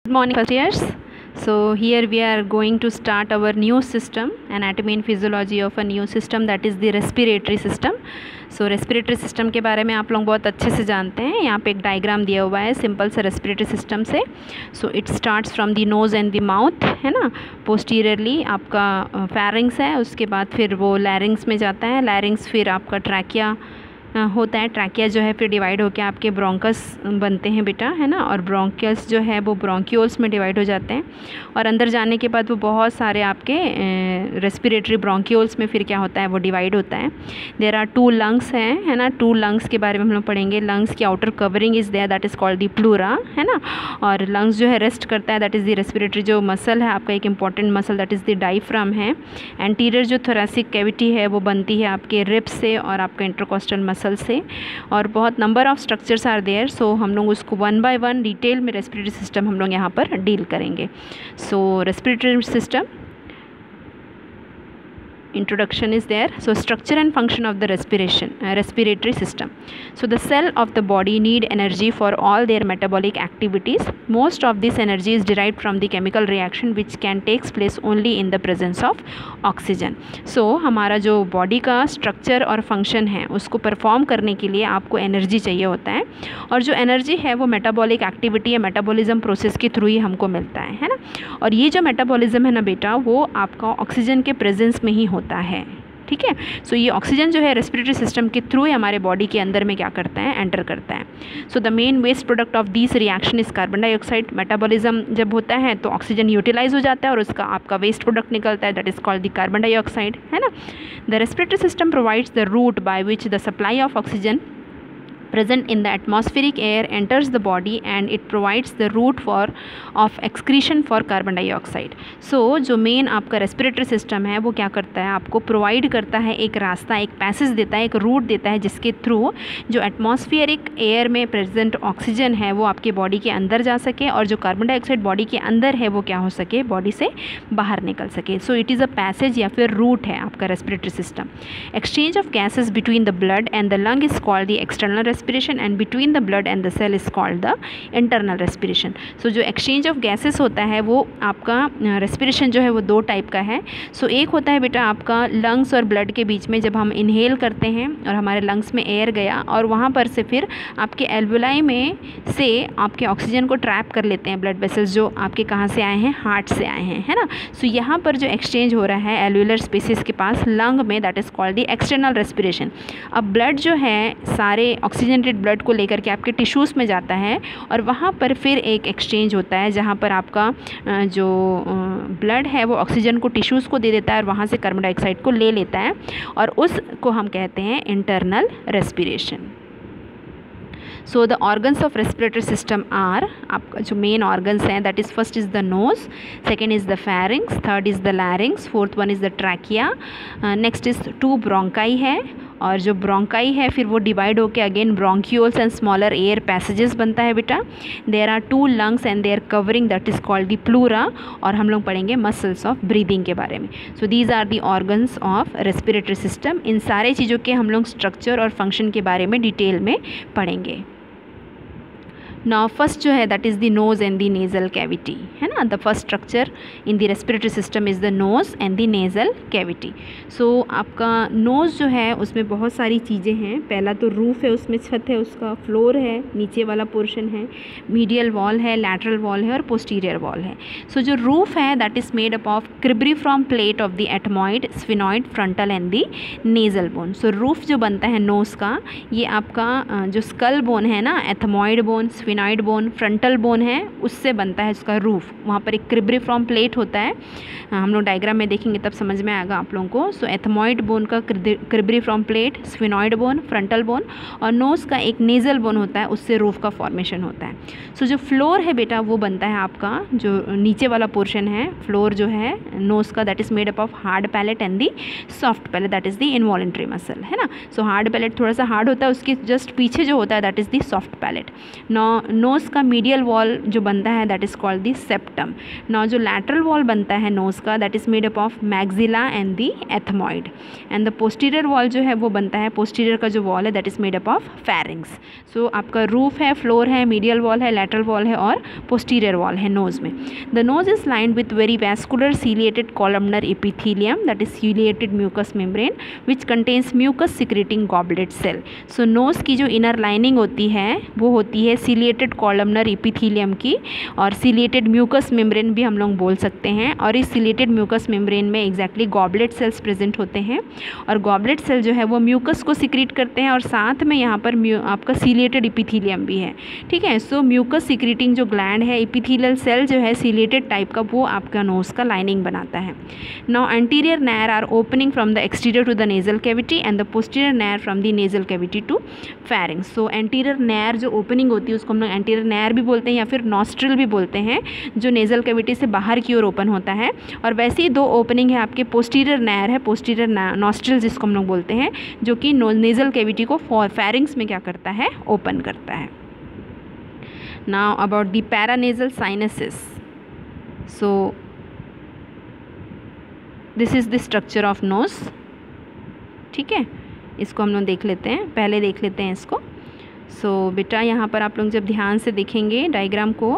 Good morning, first years. So here we are going to start our new system, anatomy and physiology of a new system, that is the respiratory system. So respiratory system के बारे में आप लोग बहुत अच्छे से जानते हैं. यहाँ पे एक डायग्राम दिया हुआ है सिंपल से respiratory system से. So it starts from the nose and the mouth, है ना. पोस्टीरियरली आपका pharynx है, उसके बाद फिर वो larynx में जाता है. larynx फिर आपका trachea होता है. ट्रैकिया जो है फिर डिवाइड होकर आपके ब्रोंकस बनते हैं बेटा, है ना. और ब्रोंकियल्स जो है वो ब्रोंक्यूल्स में डिवाइड हो जाते हैं. और अंदर जाने के बाद वो बहुत सारे आपके रेस्पिरेटरी ब्रोंक्यूल्स में फिर क्या होता है, वो डिवाइड होता है. देयर आर 2 लंग्स हैं, है ना. 2 लंग्स के बारे में हम लोग पढ़ेंगे. लंग्स की outer covering is there, that is called the pleura, है ना. और लंग्स जो है रेस्ट करता है, दैट इज़ दी रेस्पिरेटरी जो मसल है आपका, एक important muscle, that is the diaphragm है. एंटीरियर जो थोरेसिक कैविटी है वो बनती है आपके रिब्स से और आपका इंटरकोस्टल मसल से. और बहुत number of structures are there. So हम लोग उसको 1 बाय 1 डिटेल में रेस्पिरेटरी सिस्टम हम लोग यहाँ पर डील करेंगे. So respiratory system introduction is there. So structure and function of the respiratory system. So the cell of the body need energy for all their metabolic activities. Most of this energy is derived from the chemical reaction which can takes place only in the presence of oxygen. So हमारा जो body का structure और function है उसको perform करने के लिए आपको एनर्जी चाहिए होता है. और जो एनर्जी है वो मेटाबॉलिक एक्टिविटी या मेटाबॉलिज्म प्रोसेस के थ्रू ही हमको मिलता है ना. और ये जो मेटाबॉलिज्म है ना बेटा, वो आपका ऑक्सीजन के प्रेजेंस में ही होता है. ठीक है. सो ये ऑक्सीजन जो है रेस्पिरेटरी सिस्टम के थ्रू हमारे बॉडी के अंदर में क्या करता है, एंटर करता है. So the main waste product of this reaction is carbon dioxide. Metabolism जब होता है तो ऑक्सीजन यूटिलाइज हो जाता है और उसका आपका वेस्ट प्रोडक्ट निकलता है, that is called the carbon dioxide, है ना. The respiratory system provides the route by which the supply of oxygen present in the atmospheric air enters the body and it provides the route of excretion for carbon dioxide. So जो main आपका respiratory system है वो क्या करता है, आपको provide करता है एक रास्ता, एक पैसेज देता है, एक रूट देता है जिसके थ्रू जो एटमॉस्फेरिक एयर में प्रेजेंट ऑक्सीजन है वो आपके बॉडी के अंदर जा सके और जो कार्बन डाइऑक्साइड बॉडी के अंदर है वो क्या हो सके, बॉडी से बाहर निकल सके. सो इट इज़ अ पैसेज या फिर रूट है आपका respiratory system. Exchange of gases between the blood and the lung is called the external respiration and between the blood and the cell is called the internal respiration. So जो exchange of gases होता है वो आपका respiration जो है वो 2 type का है. So एक होता है बेटा आपका lungs और blood के बीच में जब हम inhale करते हैं और हमारे lungs में air गया और वहाँ पर से फिर आपके alveoli में से आपके ऑक्सीजन को ट्रैप कर लेते हैं blood vessels जो आपके कहाँ से आए हैं, हार्ट से आए हैं, है ना. सो यहाँ पर जो एक्सचेंज हो रहा है एल्वुलर स्पेसिस के पास लंग में, that is called the external respiration. अब ब्लड जो है सारे ऑक्सीजनेटेड ब्लड को लेकर के आपके टिश्यूज़ में जाता है और वहाँ पर फिर एक एक्सचेंज होता है जहाँ पर आपका जो ब्लड है वो ऑक्सीजन को टिश्यूज़ को दे देता है और वहाँ से कार्बन डाइऑक्साइड को ले लेता है और उसको हम कहते हैं internal respiration. So the organs of respiratory system are, आपका जो मेन ऑर्गन्स हैं that is first is the nose, second is the pharynx, third is the larynx, fourth one is the trachea, next is 2 bronchi है. और जो bronchi है फिर वो divide होकर again bronchioles and smaller air passages बनता है बेटा. There are 2 lungs and their covering that is called the pleura. और हम लोग पढ़ेंगे मसल्स ऑफ ब्रीदिंग के बारे में. So these are the organs of respiratory system. इन सारे चीज़ों के हम लोग स्ट्रक्चर और फंक्शन के बारे में डिटेल में पढ़ेंगे. नाउ फर्स्ट जो है that is the nose and the nasal cavity, है ना. The first structure in the respiratory system is the nose and the nasal cavity. So आपका नोज़ जो है उसमें बहुत सारी चीज़ें हैं. पहला तो रूफ है, उसमें छत है, उसका फ्लोर है, नीचे वाला पोर्शन है, मीडियल वॉल है, लैटरल वॉल है और पोस्टीरियर वॉल है. सो जो रूफ है that is made up of cribriform plate of the ethmoid, sphenoid, frontal and the nasal bone. So roof जो बनता है नोज़ का, ये आपका जो स्कल बोन है ना, ethmoid bone, sphenoid bone, frontal bone है, उससे बनता है इसका रूफ. वहाँ पर एक क्रिब्रिफ्रॉम प्लेट होता है, हम लोग डायग्राम में देखेंगे तब समझ में आएगा आप लोगों को. सो एथमॉइड बोन का cribriform plate, sphenoid bone, frontal bone और नोज़ का एक नेज़ल बोन होता है, उससे रूफ का फॉर्मेशन होता है. सो जो फ्लोर है बेटा वो बनता है आपका जो नीचे वाला पोर्शन है, फ्लोर जो है नोज़ का, that is made up of hard palate and the soft palette, that is the involuntary muscle, है ना. सो हार्ड पैलेट थोड़ा सा हार्ड होता है, उसके जस्ट पीछे जो होता है that is the soft palate. Now nose का मीडियल वॉल जो बनता है that is called the septum. Now जो लैटरल वॉल बनता है नोज़ का that is made up of maxilla and the ethmoid, and the posterior wall जो है वो बनता है, पोस्टीरियर का जो वॉल है that is made up of pharynx. So आपका रूफ है, फ्लोर है, मीडियल वॉल है, लैटरल वॉल है और पोस्टीरियर वॉल है नोज़ में। The nose is lined with very vascular ciliated columnar epithelium that is ciliated mucous membrane which contains mucus secreting goblet cell. So nose की जो inner lining होती है वो होती है सीलिएटेड कॉलमनर एपिथेलियम की, और सीलिएटेड म्यूकस मेम्ब्रेन भी हम लोग बोल सकते हैं। और इस सीलिएटेड म्यूकस मेम्ब्रेन में एग्जैक्टली गॉबलेट सेल्स प्रेजेंट होते हैं, और गॉबलेट सेल जो है वो म्यूकस को सिक्रीट करते हैं, और साथ में यहाँ पर आपका सीलिएटेड एपिथेलियम भी है, ठीक है। सो म्यूकस सिक्रीटिंग जो ग्लैंड है, एपिथेलियल सेल जो है सीलिएटेड टाइप का, वो आपका नोज़ का लाइनिंग बनाता है। Now anterior nares are opening from the exterior to the nasal cavity and the posterior nares from the nasal cavity to pharynx. So anterior nares जो opening होती है उसको हम लोग एंटीरियर नायर भी बोलते हैं या फिर नॉस्ट्रल भी बोलते हैं, जो नेजल कैविटी से बाहर की ओर ओपन होता है। और वैसे ही दो ओपनिंग है आपके, पोस्टीरियर नायर है, पोस्टीरियर नॉस्ट्रल जिसको हम लोग बोलते हैं, जो कि नेजल कैविटी को फेरिंग्स में क्या करता है, ओपन करता है। Now about the paranasal sinuses. So this is the structure of nose, ठीक है। इसको हम लोग देख लेते हैं, पहले देख लेते हैं इसको। सो बेटा यहाँ पर आप लोग जब ध्यान से देखेंगे डायग्राम को,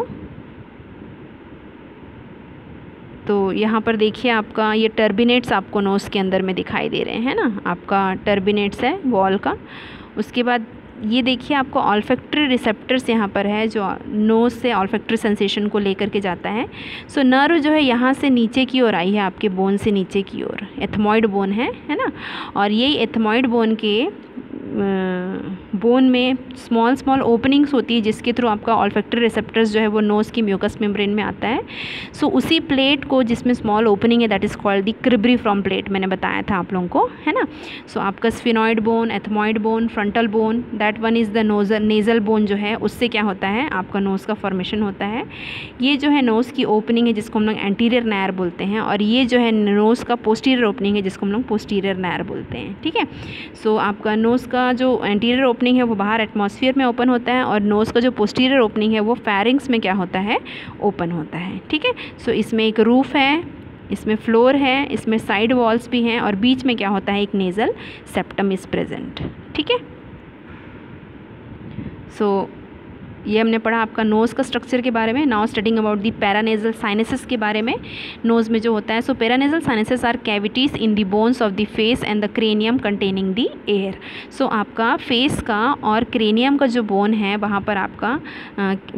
तो यहाँ पर देखिए आपका ये टर्बिनेट्स आपको नोज़ के अंदर में दिखाई दे रहे हैं ना, आपका टर्बिनेट्स है वॉल का। उसके बाद ये देखिए आपको ऑल्फैक्टरी रिसेप्टर्स यहाँ पर है जो नोज़ से ऑल्फैक्टरी सेंसेशन को लेकर के जाता है। सो नर्व जो है यहाँ से नीचे की ओर आई है, आपके बोन से नीचे की ओर, एथमॉइड बोन है ना। और यही एथमॉइड बोन के बोन में स्मॉल स्मॉल ओपनिंग्स होती है जिसके थ्रू आपका ऑल्फैक्टरी रिसेप्टर्स जो है वो नोज़ की म्यूकस मेम्ब्रेन में आता है। सो उसी प्लेट को जिसमें स्मॉल ओपनिंग है that is called the cribriform plate, मैंने बताया था आप लोगों को, है ना। सो आपका sphenoid bone, ethmoid bone, frontal bone, that one is the nasal bone जो है, उससे क्या होता है आपका नोज़ का फॉर्मेशन होता है। ये जो है नोज़ की ओपनिंग है जिसको हम लोग एंटीरियर नायर बोलते हैं, और ये जो है नोज़ का पोस्टीरियर ओपनिंग है जिसको हम लोग पोस्टीरियर नायर बोलते हैं, ठीक है। सो आपका नोज़ का जो एंटीरियर ओपनिंग है वो बाहर एटमॉस्फेयर में ओपन होता है, और नोज़ का जो पोस्टीरियर ओपनिंग है वो फेरिंग्स में क्या होता है, ओपन होता है, ठीक है। सो इसमें एक रूफ है, इसमें फ्लोर है, इसमें साइड वॉल्स भी हैं, और बीच में क्या होता है, एक नेज़ल सेप्टम इज़ प्रेजेंट, ठीक है। सो ये हमने पढ़ा आपका नोज़ का स्ट्रक्चर के बारे में। Now studying about the paranasal sinuses के बारे में, नोज़ में जो होता है। So paranasal sinuses are cavities in the bones of the face and the cranium containing the air. So आपका फेस का और क्रेनियम का जो बोन है वहाँ पर आपका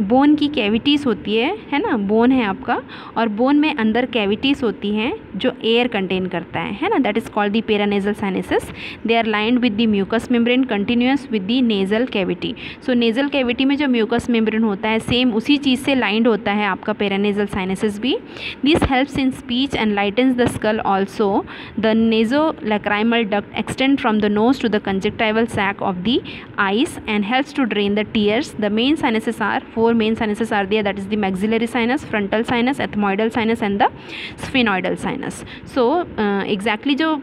बोन की कैविटीज़ होती है ना, बोन है आपका, और बोन में अंदर कैविटीज़ होती हैं जो एयर कंटेन करता है ना, that is called the paranasal sinuses. They are lined with the mucus membrane continuous with the nasal cavity. So nasal cavity में जो म्यूकस मेम्ब्रेन होता है सेम उसी चीज़ से लाइंड होता है आपका पैरानेजल साइनसेस भी। This helps in speech and lightens the skull also. The nasolacrimal duct extend from the nose to the conjunctival sac of the eyes and helps to drain the tears. The main sinuses are, 4 main sinuses are there, that is the maxillary sinus, frontal sinus, ethmoidal sinus and the sphenoidal sinus. So exactly जो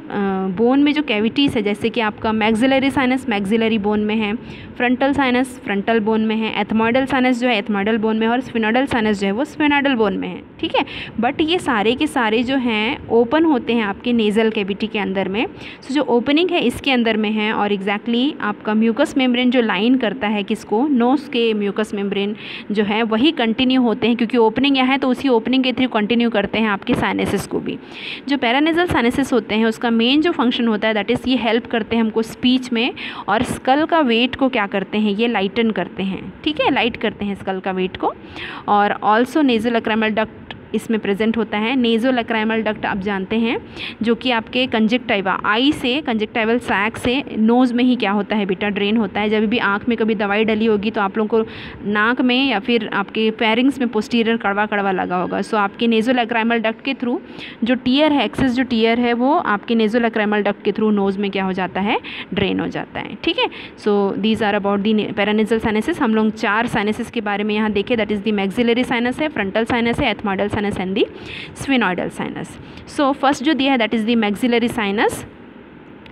bone में जो cavities है, जैसे कि आपका maxillary sinus maxillary bone में है, frontal sinus frontal bone में है, एथमॉइडल साइनस जो है एथमॉइडल बोन में है, और स्फिनॉइडल साइनस जो है वो स्फिनॉइडल बोन में है, ठीक है। बट ये सारे के सारे जो हैं ओपन होते हैं आपके नेज़ल कैविटी के अंदर में। सो जो ओपनिंग है इसके अंदर में है, और एग्जैक्टली आपका म्यूकस मेम्ब्रेन जो लाइन करता है किसको, नोज़ के म्यूकस मेम्ब्रेन जो है वही कंटिन्यू होते हैं, क्योंकि ओपनिंग यहाँ है तो उसी ओपनिंग के थ्रू कंटिन्यू करते हैं आपके साइनसेस को भी। जो पैरानेजल साइनसेस होते हैं उसका मेन जो फंक्शन होता है दैट इज़ ये हेल्प करते हैं हमको स्पीच में, और स्कल का वेट को क्या करते हैं, ये लाइटन करते हैं, ठीक है, लाइट करते हैं स्कल का वेट को। और ऑल्सो नेज़ोलैक्राइमल डक्ट इसमें प्रेजेंट होता है। नेज़ोलैक्राइमल डक्ट आप जानते हैं जो कि आपके कंजक्टाइवा, आई से कंजक्टाइवल सैक से नोज़ में ही क्या होता है बेटा, ड्रेन होता है। जब भी आँख में कभी दवाई डली होगी तो आप लोगों को नाक में या फिर आपके फेरिंग्स में पोस्टीरियर कड़वा कड़वा लगा होगा। सो आपके नेज़ोलैक्राइमल डक्ट के थ्रू जो टीयर है, एक्सेस जो टीयर है वो आपके नेज़ोलैक्राइमल डक्ट के थ्रू नोज़ में क्या हो जाता है, ड्रेन हो जाता है, ठीक है। So these are about the paranasal sinuses. हम लोग 4 साइनसेस के बारे में यहाँ देखें, that is the maxillary sinus है, फ्रंटल साइनस है, ethmoidal sinus and the sphenoidal sinus. So first जो दिया है that is the maxillary sinus.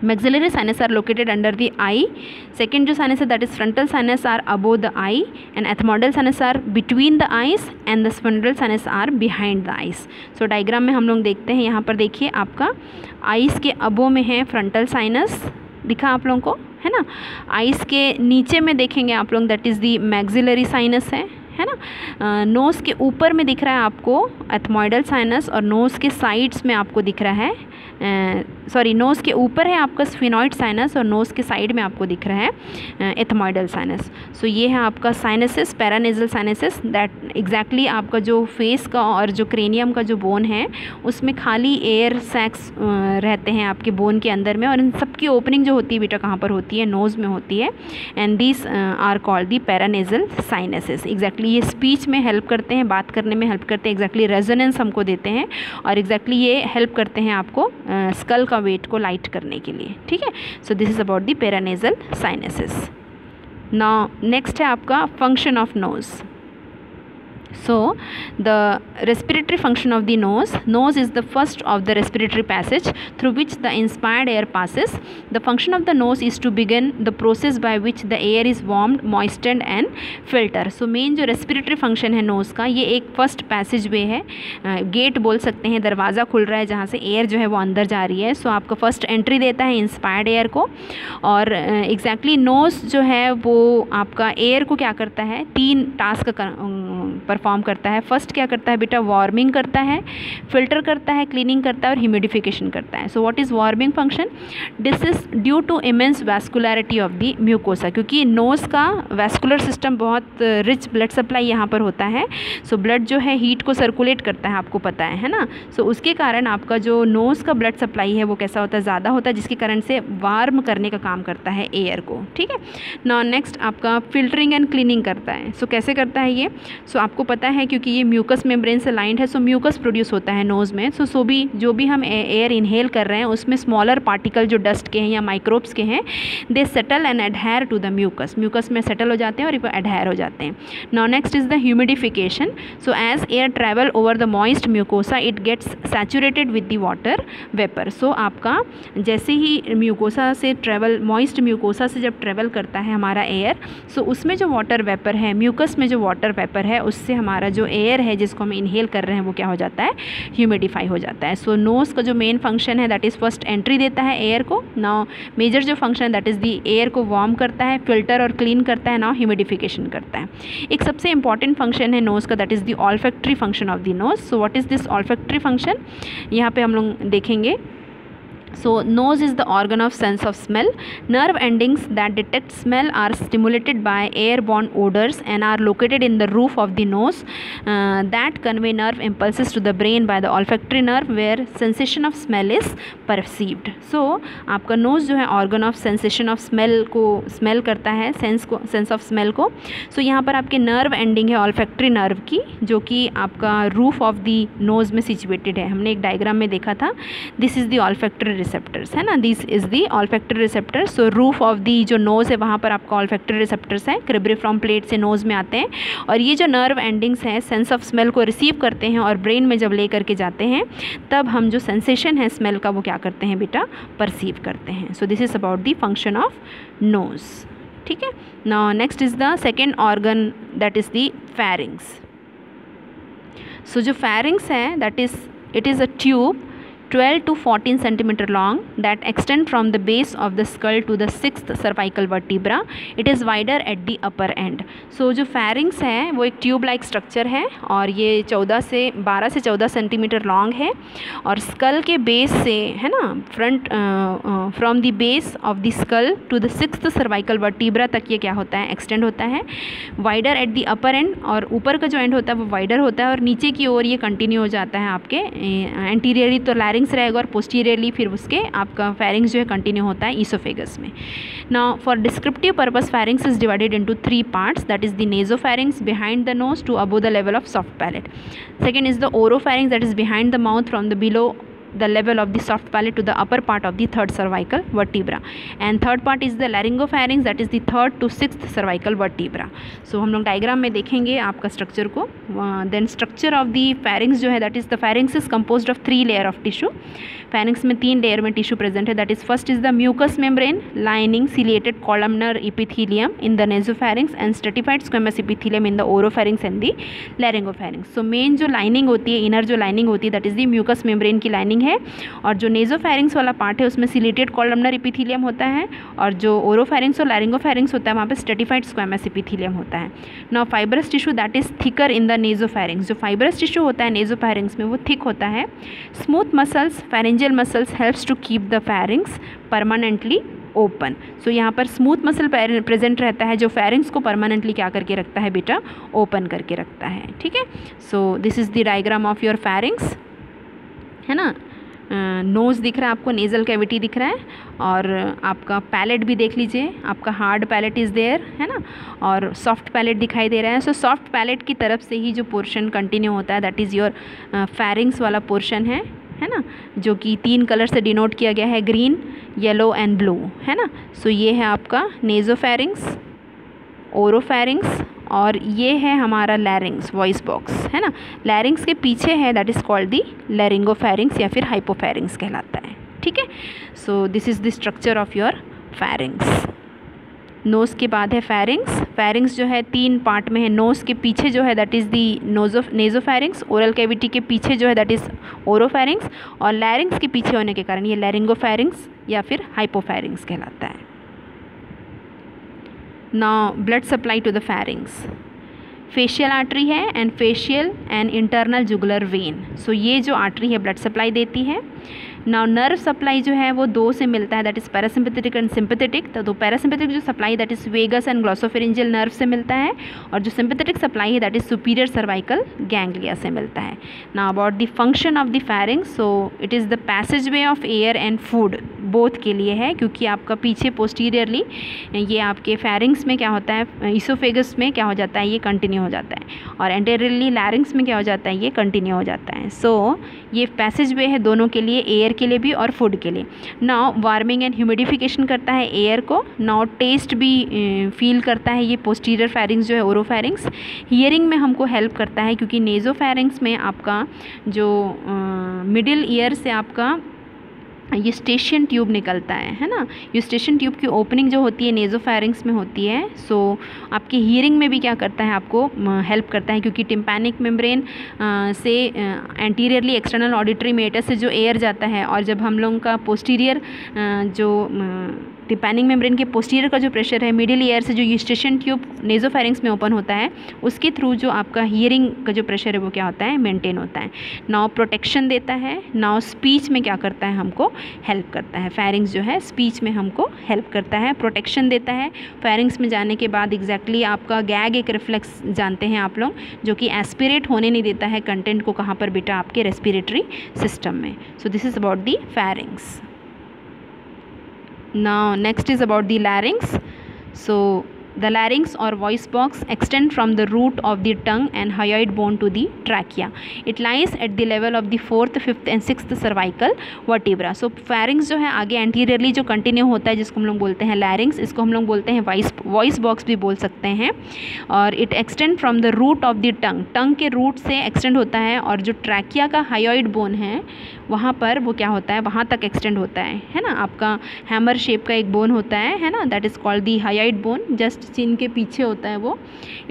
Maxillary sinus are located under the eye. Second जो sinus है that is frontal sinus are above the eye, and ethmoidal sinus are between the eyes, and the spondylal sinus are behind the eyes. So diagram में हम लोग देखते हैं, यहाँ पर देखिए आपका आइस के अबो में है फ्रंटल साइनस, दिखा आप लोगों को, है ना. आइस के नीचे में देखेंगे आप लोग that is the maxillary sinus है ना. नोज़ के ऊपर में दिख रहा है आपको एथमॉइडल साइनस, और नोज़ के साइड्स में आपको दिख रहा है नोज़ के ऊपर है आपका स्फिनॉइड साइनस, और नोज़ के साइड में आपको दिख रहा है एथमॉइडल साइनस. सो ये है आपका sinuses, paranasal sinuses, that exactly आपका जो फेस का और जो क्रेनियम का जो बोन है उसमें खाली एयर सैक्स रहते हैं आपके बोन के अंदर में, और इन सब की ओपनिंग जो होती है बेटा कहाँ पर होती है, नोज़ में होती है. And this are called the paranasal sinuses. Exactly ये स्पीच में हेल्प करते हैं, बात करने में हेल्प करते हैं, एग्जैक्टली रेजोनेंस हमको देते हैं, और एग्जैक्टली ये हेल्प करते हैं आपको स्कल का वेट को लाइट करने के लिए. ठीक है. So this is about the paranasal sinuses. Now next है आपका function of nose. So the respiratory function of the nose is the first of the respiratory passage through which the inspired air passes. The function of the nose is to begin the process by which the air is warmed, moistened and filtered. So main जो respiratory function है nose का, ये एक first passage way है, gate बोल सकते हैं, दरवाज़ा खुल रहा है जहाँ से एयर जो है वो अंदर जा रही है. सो आपका फर्स्ट एंट्री देता है इंस्पायर्ड एयर को, और एग्जैक्टली नोज़ जो है वो आपका एयर को क्या करता है, 3 टास्क परफॉर्म करता है. फर्स्ट क्या करता है बेटा, वार्मिंग करता है, फिल्टर करता है, क्लीनिंग करता है और ह्यूमिडिफिकेशन करता है. So what is warming function? This is due to immense vascularity of the mucosa, क्योंकि नोज़ का वैस्कुलर सिस्टम बहुत रिच ब्लड सप्लाई यहाँ पर होता है. सो ब्लड जो है हीट को सर्कुलेट करता है, आपको पता है ना. सो उसके कारण आपका जो नोज़ का ब्लड सप्लाई है वो कैसा होता है, ज़्यादा होता है, जिसके कारण से वार्म करने का काम करता है एयर को. ठीक है. नाउ नेक्स्ट आपका फिल्टरिंग एंड क्लीनिंग करता है. सो कैसे करता है ये? सो आपको पता है क्योंकि ये म्यूकस मेम्ब्रेन से लाइंड है, सो म्यूकस प्रोड्यूस होता है नोज़ में. सो भी जो भी हम एयर इनहेल कर रहे हैं उसमें स्मॉलर पार्टिकल जो डस्ट के हैं या माइक्रोब्स के हैं, they settle and adhere to the mucus. Mucus में सेटल हो जाते हैं और एडहेयर हो जाते हैं. Now next is the humidification. So as air travel over the moist mucosa it gets saturated with the water vapour. So आपका जैसे ही म्यूकोसा से ट्रैवल, मॉइस्ट म्यूकोसा से जब ट्रैवल करता है हमारा एयर, सो उसमें जो वाटर वेपर है, म्यूकस में जो वाटर वेपर है, उससे हमारा जो एयर है जिसको हम इनहेल कर रहे हैं वो क्या हो जाता है, ह्यूमिडिफाई हो जाता है. सो नोज़ का जो मेन फंक्शन है दैट इज़ फर्स्ट एंट्री देता है एयर को. नाउ मेजर जो function that is the air को वार्म करता है, फिल्टर और क्लीन करता है, नाउ ह्यूमिडिफिकेशन करता है. एक सबसे इंपॉर्टेंट फंक्शन है नोज़ का that is the olfactory function of the nose. So what is this olfactory function, यहाँ पे हम लोग देखेंगे. So nose is the organ of sense of smell. Nerve endings that detect smell are stimulated by airborne odors and are located in the roof of the nose that convey nerve impulses to the brain by the olfactory nerve where sensation of smell is perceived. So आपका nose जो है organ of sensation of smell को smell करता है, sense of smell को. So यहाँ पर आपके nerve ending है olfactory nerve की, जो कि आपका roof of the nose में situated है. हमने एक डायग्राम में देखा था. This is the olfactory receptors है ना, this is the olfactory receptors. So roof of the जो नोज़ है वहाँ पर आपका ऑल्फैक्टरी रिसेप्टर्स हैं, क्रिब्रिफ्रॉम प्लेट से नोज़ में आते हैं, और ये जो नर्व एंडिंग्स हैं सेंस ऑफ स्मेल को रिसीव करते हैं और ब्रेन में जब ले करके जाते हैं तब हम जो सेंसेशन है स्मेल का वो क्या करते हैं बेटा, परसीव करते हैं. So this is about the function of nose. ठीक है. Now next is the second organ that is the pharynx. So जो फैरिंग्स है that is it is a tube 12 to 14 centimeter long that extend from the base of the skull to the 6th cervical vertebra. It is wider at the upper end. So जो pharynx है वो एक tube like structure है और ये 12 से 14 centimetre long है और स्कल के बेस से है ना front from the base of the skull to the 6th cervical vertebra तक ये क्या होता है, एक्सटेंड होता है. Wider at the upper and, और ऊपर का जो एंड होता है वो वाइडर होता है और नीचे की ओर ये कंटिन्यू हो जाता है आपके एंटीरियरली तो लैरिंग्स रहेगा और पोस्टीरियरली फिर उसके आपका फैरिंग्स जो है कंटिन्यू होता है ईसोफेगस में. Now for descriptive purpose pharynx is divided into 3 parts, that is the nasopharynx behind the nose to above the level of soft palate. Second is the oropharynx that is behind the mouth from the below the level of the soft palate to the upper part of the 3rd cervical vertebra, and third part is the laryngopharynx that is the 3rd to 6th cervical vertebra. So हम लोग diagram में देखेंगे आपका structure को. Then structure of the pharynx जो है that is the pharynx is composed of 3 layer of tissue. Pharynx में 3 layer में टिश्यू प्रेजेंट है, that is first is the mucus membrane lining ciliated columnar epithelium in the nasopharynx and stratified squamous epithelium in the oropharynx and the laryngopharynx. So main जो lining होती है, inner जो lining होती है, that is the mucus membrane की lining है, और जो नेजोफेरिंग्स वाला पार्ट है उसमें सिलिएटेड कॉलमनर इपिथीलियम होता है, और जो ओरोफेरिंग्स और लैरिंगोफेरिंग्स होता है वहाँ पे स्ट्रेटिफाइड स्क्वेमस इपिथीलियम होता है। Now fibrous tissue that is thicker in the nasopharynx, जो फाइब्रस टिश्यू होता है नेजोफेरिंग्स में वो थिक होता है। Smooth muscles, pharyngeal muscles helps to keep the pharynx permanently open. So यहाँ पर स्मूथ मसल प्रेजेंट रहता है जो फेरिंग्स को परमानेंटली क्या करके रखता है बेटा, ओपन करके रखता है। ठीक है, so this is the diagram of your pharynx, है ना। नोज़ दिख रहा है आपको, नेज़ल कैविटी दिख रहा है, और आपका पैलेट भी देख लीजिए, आपका हार्ड पैलेट इज़ देयर, है ना, और सॉफ्ट पैलेट दिखाई दे रहा है। सो सॉफ्ट पैलेट की तरफ से ही जो पोर्शन कंटिन्यू होता है दैट इज़ योर फेरिंग्स वाला पोर्शन है ना, जो कि 3 कलर से डिनोट किया गया है, ग्रीन, येलो एंड ब्लू, है ना। सो ये है आपका नेज़ोफेरिंग्स, ओरोफेरिंग्स, और ये है हमारा लैरिंग्स, वॉइस बॉक्स, है ना। लैरिंग्स के पीछे है that is called the laryngopharynx या फिर हाइपोफेरिंग्स कहलाता है। ठीक है, so this is the structure of your pharynx. Nose के बाद है फेरिंग्स। फेरिंग्स जो है 3 पार्ट में है। नोज़ के पीछे जो है that is the nasopharynx, oral cavity के पीछे जो है दैट इज़ ओरोफेरिंग्स, और लैरिंग्स के पीछे होने के कारण ये लैरिंगोफेरिंग्स या फिर हाइपोफेरिंग्स कहलाता है। Now blood supply to the pharynx, facial artery है and facial and internal jugular vein. So ये जो आर्टरी है ब्लड सप्लाई देती है। नाउ नर्व सप्लाई जो है वो 2 से मिलता है, that is parasympathetic and sympathetic. तो पैरासिम्पैथेटिक जो supply that is vagus and glossopharyngeal nerve से मिलता है, और जो सिंपैथेटिक सप्लाई है that is superior cervical ganglia से मिलता है। Now about the function of the pharynx, so it is the passage way of air and food, both के लिए है, क्योंकि आपका पीछे पोस्टीरियरली ये आपके फेरिंग्स में क्या होता है, इसोफेगस में क्या हो जाता है, ये कंटिन्यू हो जाता है, और एंटेरियरली लैरिंग्स में क्या हो जाता है, ये कंटिन्यू हो जाता है। सो ये पैसेज वे है दोनों के लिए, एयर के लिए भी और फूड के लिए। नाउ वार्मिंग एंड ह्यूमिडिफिकेशन करता है एयर को। नाउ टेस्ट भी फील करता है ये पोस्टीरियर फेरिंग्स जो है, ओरोफेरिंग्स। हियरिंग में हमको हेल्प करता है, क्योंकि नेज़ोफेरिंग्स में आपका जो मिडिल ईयर से आपका यूस्टेशियन ट्यूब निकलता है ना। यूस्टेशियन ट्यूब की ओपनिंग जो होती है नेज़ोफेरिंग्स में होती है। सो आपकी हियरिंग में भी क्या करता है, आपको हेल्प करता है, क्योंकि टिम्पैनिक मेम्ब्रेन से एंटीरियरली एक्सटर्नल ऑडिटरी मेटस से जो एयर जाता है, और जब हम लोगों का पोस्टीरियर जो टिम्पैनिक मेम्ब्रेन के पोस्टीरियर का जो प्रेशर है मिडिल ईयर से जो यूस्टेशियन ट्यूब नेज़ोफेरिंग्स में ओपन होता है, उसके थ्रू जो आपका हियरिंग का जो प्रेशर है वो क्या होता है, मेंटेन होता है। नाउ प्रोटेक्शन देता है। नाउ स्पीच में क्या करता है, हमको हेल्प करता है। फेरिंग्स जो है स्पीच में हमको हेल्प करता है, प्रोटेक्शन देता है। फेरिंग्स में जाने के बाद एग्जैक्टली आपका गैग एक रिफ्लेक्स जानते हैं आप लोग, जो कि एस्पिरेट होने नहीं देता है कंटेंट को, कहाँ पर बेटा, आपके रेस्पिरेटरी सिस्टम में। सो this is about the pharynx. Now next is about the larynx. So the larynx or voice box extend from the root of the tongue and hyoid bone to the trachea. It lies at the level of the 4th, 5th and 6th cervical vertebra. So pharynx जो है आगे anteriorly जो continue होता है, जिसको हम लोग बोलते हैं larynx, इसको हम लोग बोलते हैं voice box भी बोल सकते हैं। और it extend from the root of the tongue के root से extend होता है, और जो trachea का hyoid bone है वहाँ पर वो क्या होता है, वहाँ तक एक्सटेंड होता है ना। आपका हैमर शेप का एक बोन होता है ना, that is called the hyoid bone, just chin के पीछे होता है वो।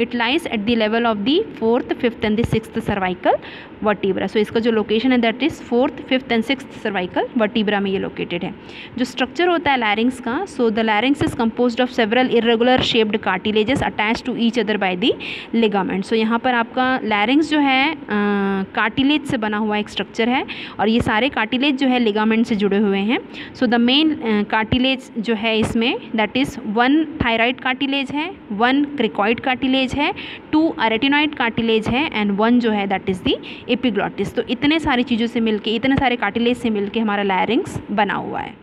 It lies at the level of the 4th, 5th and the 6th cervical vertebra. So इसका जो लोकेशन है that is 4th, 5th and 6th cervical vertebra में ये लोकेटेड है। जो स्ट्रक्चर होता है लैरिंग्स का, so the larynx is composed of several irregular shaped cartilages attach to each other by the ligament. So यहाँ पर आपका लैरिंग्स जो है कार्टिलेज से बना हुआ एक स्ट्रक्चर है, और ये सारे कार्टिलेज जो है लिगामेंट से जुड़े हुए हैं। सो द मेन कार्टिलेज जो है इसमें दैट इज़ 1 थायराइड कार्टिलेज है, 1 क्रिकॉइड कार्टिलेज है, 2 अरेटिनॉइड कार्टिलेज है, एंड 1 जो है दैट इज़ दी एपिग्लॉटिस। तो इतने सारी चीज़ों से मिलके, इतने सारे कार्टिलेज से मिलके हमारा लैरिंग्स बना हुआ है।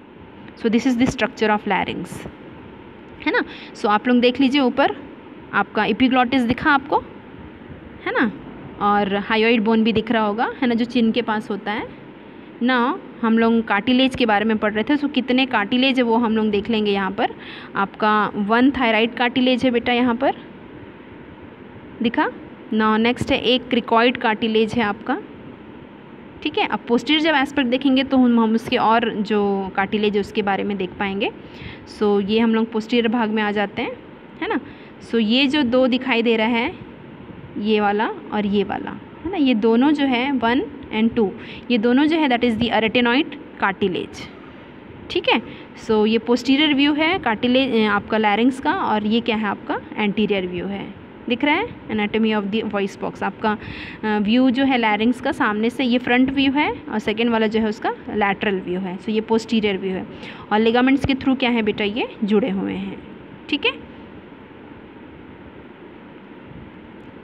So this is the structure of लैरिंग्स, है ना। सो आप लोग देख लीजिए, ऊपर आपका एपिग्लॉटिस दिखा आपको, है ना, और हायोइड बोन भी दिख रहा होगा, है ना, जो चिन के पास होता है ना। हम लोग कार्टिलेज के बारे में पढ़ रहे थे। सो कितने कार्टिलेज है वो हम लोग देख लेंगे। यहाँ पर आपका 1 थायराइड कार्टिलेज है बेटा, यहाँ पर दिखा ना। नेक्स्ट है एक क्रिकॉइड कार्टिलेज है आपका, ठीक है। अब पोस्टीरियर जब एस्पेक्ट देखेंगे तो हम उसके और जो कार्टिलेज है उसके बारे में देख पाएंगे। सो ये हम लोग पोस्टीरियर भाग में आ जाते हैं, है ना। सो ये जो दो दिखाई दे रहा है, ये वाला और ये वाला, है ना, ये दोनों जो है 1 and 2, ये दोनों जो है दैट इज़ दी अरेटेनॉइड कार्टिलेज, ठीक है। सो ये पोस्टीरियर व्यू है कार्टिलेज आपका लैरिंग्स का, और ये क्या है आपका एंटीरियर व्यू है, दिख रहा है anatomy of the voice box. आपका व्यू जो है लैरिंग्स का सामने से, ये फ्रंट व्यू है, और सेकेंड वाला जो है उसका लैटरल व्यू है। सो ये पोस्टीरियर व्यू है, और लिगामेंट्स के थ्रू क्या है बेटा, ये जुड़े हुए हैं, ठीक है।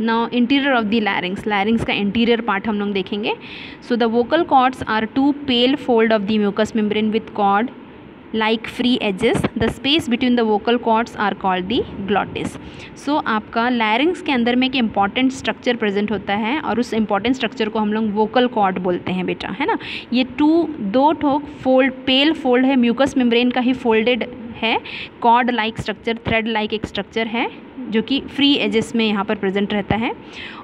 Now interior of the larynx, larynx का इंटीरियर पार्ट हम लोग देखेंगे। So the vocal cords are 2 pale fold of the mucus membrane with cord like free edges. The space between the vocal cords are called the glottis. So आपका लैरिंग्स के अंदर में एक important structure present होता है, और उस इम्पॉर्टेंट स्ट्रक्चर को हम लोग वोकल कॉर्ड बोलते हैं बेटा, है ना। ये दो ठोक फोल्ड, पेल फोल्ड है, म्यूकस मेम्ब्रेन का ही फोल्डेड है, cord like structure, thread like एक स्ट्रक्चर है जो कि फ्री एजेस में यहाँ पर प्रेजेंट रहता है।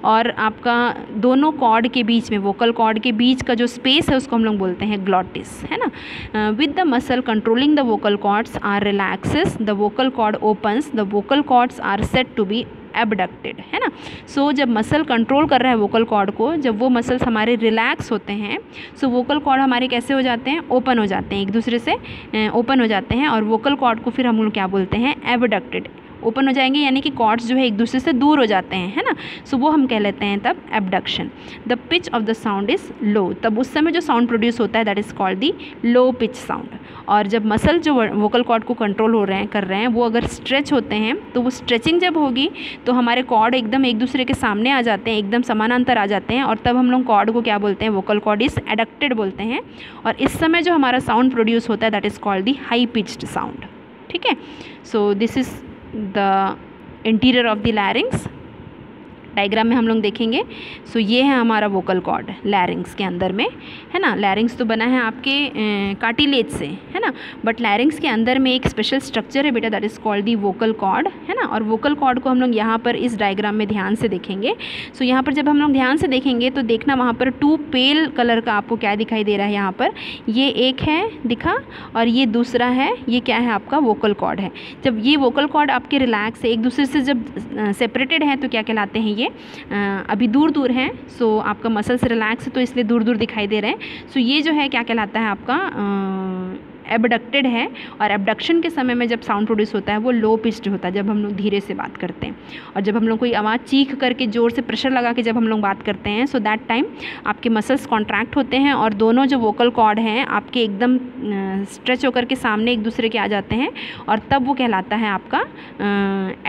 और आपका दोनों कॉर्ड के बीच में, वोकल कॉर्ड के बीच का जो स्पेस है उसको हम लोग बोलते हैं ग्लॉटिस, है ना। With the muscle controlling the vocal cords are relaxes, the vocal cord opens, the vocal cords are set to be abducted, है ना। सो जब मसल कंट्रोल कर रहा है वोकल कॉर्ड को, जब वो मसल्स हमारे रिलैक्स होते हैं, सो वोकल कॉर्ड हमारे कैसे हो जाते हैं, ओपन हो जाते हैं, एक दूसरे से ओपन हो जाते हैं, और वोकल कॉर्ड को फिर हम लोग क्या बोलते हैं, एबडक्टेड। ओपन हो जाएंगे यानी कि कॉर्ड्स जो है एक दूसरे से दूर हो जाते हैं, है ना। सो वो हम कह लेते हैं तब abduction. The pitch of the sound is low, तब उस समय जो साउंड प्रोड्यूस होता है that is called the low pitch sound. और जब मसल जो वोकल कॉर्ड को कंट्रोल कर रहे हैं वो अगर स्ट्रेच होते हैं, तो वो स्ट्रेचिंग जब होगी तो हमारे कॉर्ड एकदम एक दूसरे के सामने आ जाते हैं, एकदम समानांतर आ जाते हैं, और तब हम लोग कॉर्ड को क्या बोलते हैं, वोकल कॉर्ड इज़ एडक्टेड बोलते हैं। और इस समय जो हमारा साउंड प्रोड्यूस होता है that is called the high pitched sound, ठीक है। So this is the interior of the लैरिंग्स। Diagram में हम लोग देखेंगे। सो ये है हमारा वोकल कॉर्ड लैरिंग्स के अंदर में, है ना। लैरिंग्स तो बना है आपके कार्टिलेज से, है ना, बट लैरिंग्स के अंदर में एक स्पेशल स्ट्रक्चर है बेटा that is called the vocal cord, है ना। और वोकल कॉर्ड को हम लोग यहाँ पर इस डायग्राम में ध्यान से देखेंगे। सो यहाँ पर जब हम लोग ध्यान से देखेंगे तो देखना वहाँ पर 2 पेल कलर का आपको क्या दिखाई दे रहा है, यहाँ पर ये एक है दिखा, और ये दूसरा है, ये क्या है आपका वोकल कॉर्ड है। जब ये वोकल कॉर्ड आपके रिलैक्स है, एक दूसरे से जब सेपरेटेड है, तो क्या कहलाते हैं, ये अभी दूर दूर हैं। सो आपका मसल्स रिलैक्स है तो इसलिए दूर दूर दिखाई दे रहे हैं। सो ये जो है क्या कहलाता है आपका एबडक्टेड है। और एबडक्शन के समय में जब साउंड प्रोड्यूस होता है वो लो पिच्ड होता है, जब हम लोग धीरे से बात करते हैं। और जब हम लोग कोई आवाज़ चीख करके ज़ोर से प्रेशर लगा के जब हम लोग बात करते हैं, सो दैट टाइम आपके मसल्स कॉन्ट्रैक्ट होते हैं, और दोनों जो वोकल कॉर्ड हैं आपके एकदम स्ट्रेच होकर के सामने एक दूसरे के आ जाते हैं, और तब वो कहलाता है आपका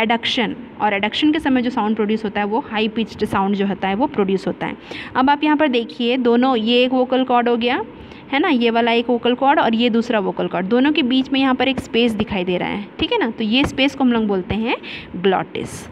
एडक्शन। और एडक्शन के समय जो साउंड प्रोड्यूस होता है वो हाई पिच्ड साउंड जो होता है वो प्रोड्यूस होता है। अब आप यहाँ पर देखिए, दोनों, ये एक वोकल कॉर्ड हो गया, है ना, ये वाला एक वोकल कॉर्ड और ये दूसरा वोकल कॉर्ड, दोनों के बीच में यहाँ पर एक स्पेस दिखाई दे रहा है, ठीक है ना। तो ये स्पेस को हम लोग बोलते हैं glottis.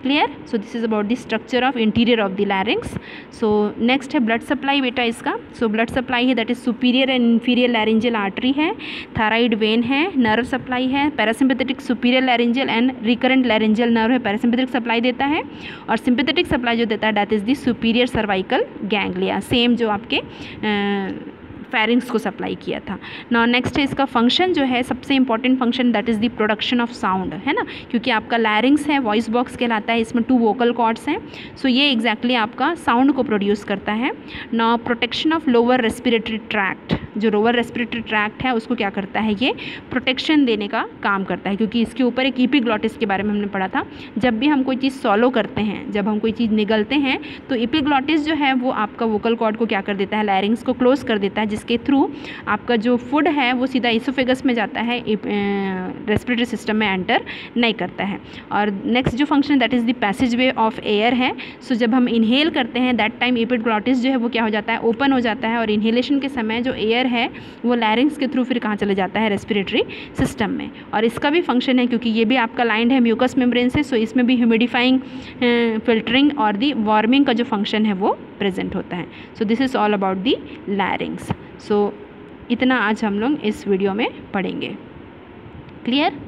Clear. So this is about the structure of interior of the लैरिंग्स। So next है ब्लड सप्लाई बेटा इसका। सो ब्लड सप्लाई है that is superior and inferior laryngeal artery है, थायराइड वेन है, नर्व सप्लाई है, parasympathetic superior laryngeal and recurrent laryngeal nerve है, parasympathetic supply देता है। और सिंपैथेटिक सप्लाई जो देता है that is the superior cervical ganglia, same जो आपके फेरिंग्स को सप्लाई किया था। नाउ नेक्स्ट है इसका फंक्शन जो है, सबसे important function that is the production of sound, है ना, क्योंकि आपका लैरिंग्स है, वॉइस बॉक्स कहलाता है, इसमें 2 वोकल कॉर्ड्स हैं। सो ये एग्जैक्टली आपका साउंड को प्रोड्यूस करता है। Now protection of lower respiratory tract, जो लोअर रेस्पिरेटरी ट्रैक्ट है उसको क्या करता है, ये प्रोटेक्शन देने का काम करता है, क्योंकि इसके ऊपर एक एपिग्लॉटिस के बारे में हमने पढ़ा था। जब भी हम कोई चीज़ सॉलो करते हैं, जब हम कोई चीज़ निगलते हैं, तो एपिग्लॉटिस जो है वो आपका वोकल कॉर्ड को क्या कर देता है, लैरिंग्स को क्लोज कर देता है, जिसके थ्रू आपका जो फूड है वो सीधा इसोफेगस में जाता है, रेस्पिरेटरी सिस्टम में एंटर नहीं करता है। और नेक्स्ट जो function that is the passage way of air है। सो जब हम इनहेल करते हैं दैट टाइम एपिग्लॉटिस जो है वो क्या हो जाता है, ओपन हो जाता है, और इनहेलेशन के समय जो एयर है वो लैरिंग्स के थ्रू फिर कहाँ चले जाता है, रेस्पिरेटरी सिस्टम में। और इसका भी फंक्शन है, क्योंकि ये भी आपका लाइंड है म्यूकस मेम्ब्रेन से, सो इसमें भी ह्यूमिडिफाइंग, फिल्टरिंग और दी वार्मिंग का जो फंक्शन है वो प्रेजेंट होता है। So this is all about the larynx. So इतना आज हम लोग इस वीडियो में पढ़ेंगे। क्लियर।